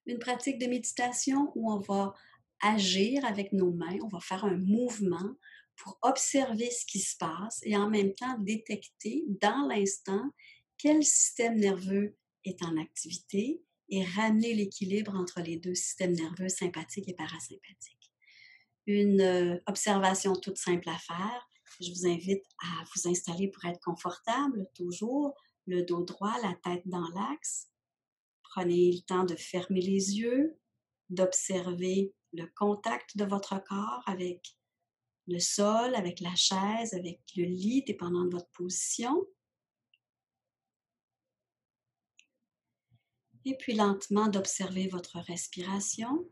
Une pratique de méditation où on va agir avec nos mains, on va faire un mouvement pour observer ce qui se passe et en même temps détecter dans l'instant quel système nerveux est en activité et ramener l'équilibre entre les deux systèmes nerveux sympathiques et parasympathiques. Une observation toute simple à faire. Je vous invite à vous installer pour être confortable, toujours le dos droit, la tête dans l'axe. Prenez le temps de fermer les yeux, d'observer le contact de votre corps avec le sol, avec la chaise, avec le lit, dépendant de votre position. Et puis lentement d'observer votre respiration.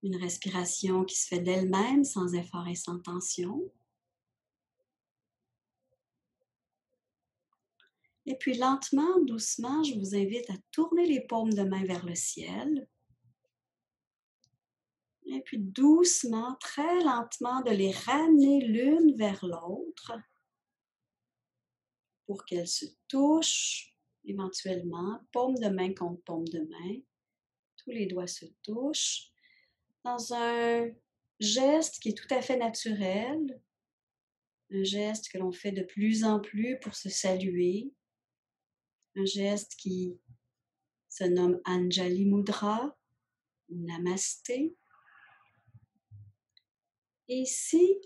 Une respiration qui se fait d'elle-même, sans effort et sans tension. Et puis lentement, doucement, je vous invite à tourner les paumes de main vers le ciel. Et puis doucement, très lentement, de les ramener l'une vers l'autre pour qu'elles se touchent éventuellement, paume de main contre paume de main. Tous les doigts se touchent dans un geste qui est tout à fait naturel, un geste que l'on fait de plus en plus pour se saluer, un geste qui se nomme Anjali Mudra ou Namasté. Et ici,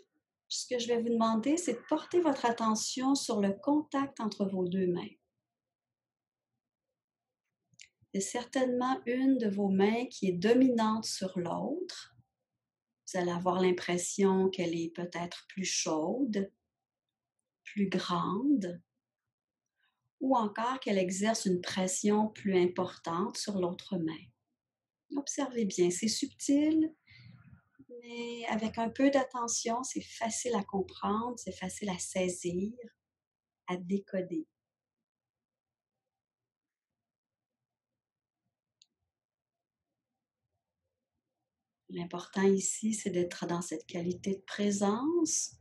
ce que je vais vous demander, c'est de porter votre attention sur le contact entre vos deux mains. Il y a certainement une de vos mains qui est dominante sur l'autre. Vous allez avoir l'impression qu'elle est peut-être plus chaude, plus grande, ou encore qu'elle exerce une pression plus importante sur l'autre main. Observez bien, c'est subtil, mais avec un peu d'attention, c'est facile à comprendre, c'est facile à saisir, à décoder. L'important ici, c'est d'être dans cette qualité de présence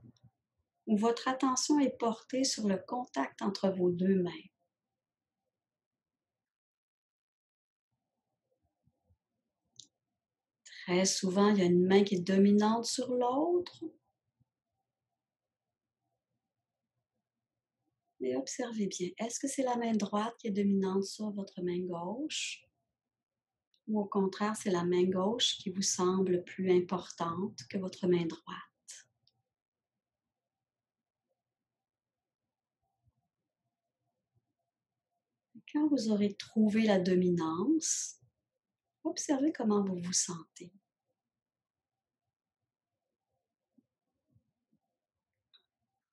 où votre attention est portée sur le contact entre vos deux mains. Très souvent, il y a une main qui est dominante sur l'autre. Mais observez bien, est-ce que c'est la main droite qui est dominante sur votre main gauche? Ou au contraire, c'est la main gauche qui vous semble plus importante que votre main droite? Quand vous aurez trouvé la dominance, observez comment vous vous sentez.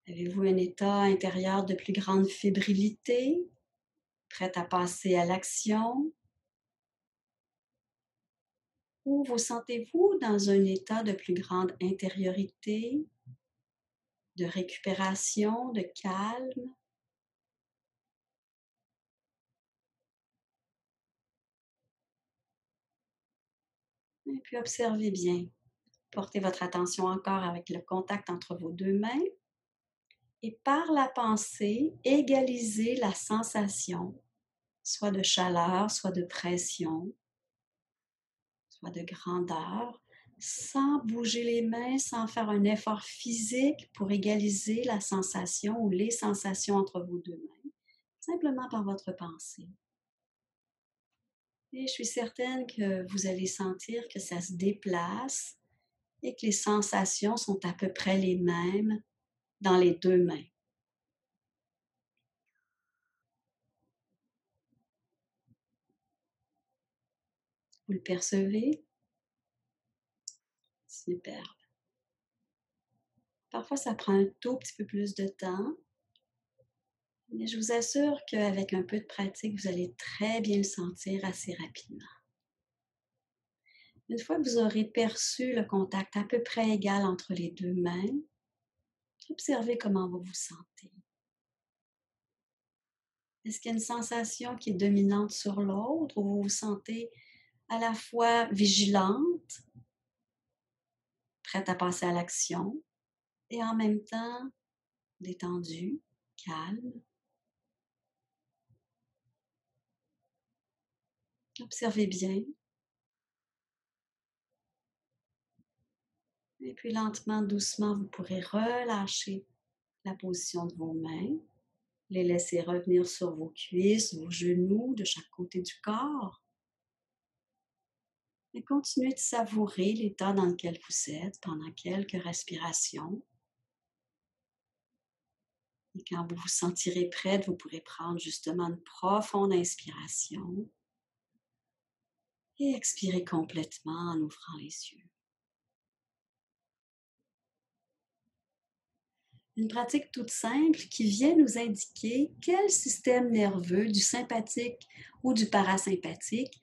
Avez-vous un état intérieur de plus grande fébrilité, prête à passer à l'action? Ou vous sentez-vous dans un état de plus grande intériorité, de récupération, de calme? Et puis observez bien. Portez votre attention encore avec le contact entre vos deux mains et par la pensée, égalisez la sensation, soit de chaleur, soit de pression, soit de grandeur, sans bouger les mains, sans faire un effort physique pour égaliser la sensation ou les sensations entre vos deux mains, simplement par votre pensée. Et je suis certaine que vous allez sentir que ça se déplace et que les sensations sont à peu près les mêmes dans les deux mains. Vous le percevez? Super. Parfois, ça prend un tout petit peu plus de temps, mais je vous assure qu'avec un peu de pratique, vous allez très bien le sentir assez rapidement. Une fois que vous aurez perçu le contact à peu près égal entre les deux mains, observez comment vous vous sentez. Est-ce qu'il y a une sensation qui est dominante sur l'autre ou vous vous sentez à la fois vigilante, prête à passer à l'action, et en même temps détendue, calme? Observez bien. Et puis lentement, doucement, vous pourrez relâcher la position de vos mains, les laisser revenir sur vos cuisses, vos genoux, de chaque côté du corps. Et continuez de savourer l'état dans lequel vous êtes pendant quelques respirations. Et quand vous vous sentirez prête, vous pourrez prendre justement une profonde inspiration et expirer complètement en ouvrant les yeux. Une pratique toute simple qui vient nous indiquer quel système nerveux, du sympathique ou du parasympathique,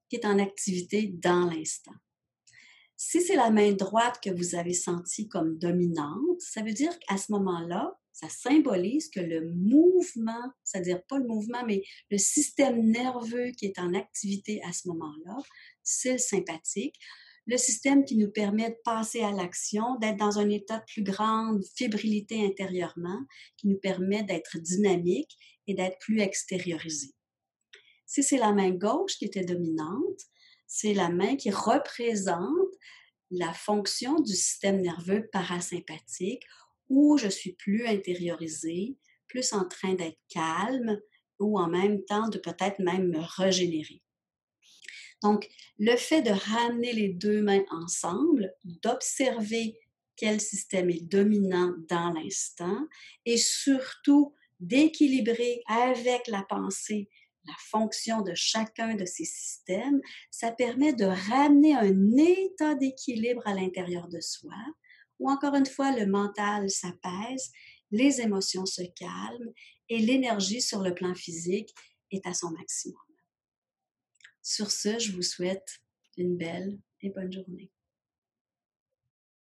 qui est en activité dans l'instant. Si c'est la main droite que vous avez sentie comme dominante, ça veut dire qu'à ce moment-là, ça symbolise que le mouvement, c'est-à-dire pas le mouvement, mais le système nerveux qui est en activité à ce moment-là, c'est le sympathique. Le système qui nous permet de passer à l'action, d'être dans un état de plus grande fébrilité intérieurement, qui nous permet d'être dynamique et d'être plus extériorisé. Si c'est la main gauche qui était dominante, c'est la main qui représente la fonction du système nerveux parasympathique où je suis plus intériorisée, plus en train d'être calme ou en même temps de peut-être même me régénérer. Donc, le fait de ramener les deux mains ensemble, d'observer quel système est dominant dans l'instant et surtout d'équilibrer avec la pensée la fonction de chacun de ces systèmes, ça permet de ramener un état d'équilibre à l'intérieur de soi, où encore une fois, le mental s'apaise, les émotions se calment et l'énergie sur le plan physique est à son maximum. Sur ce, je vous souhaite une belle et bonne journée.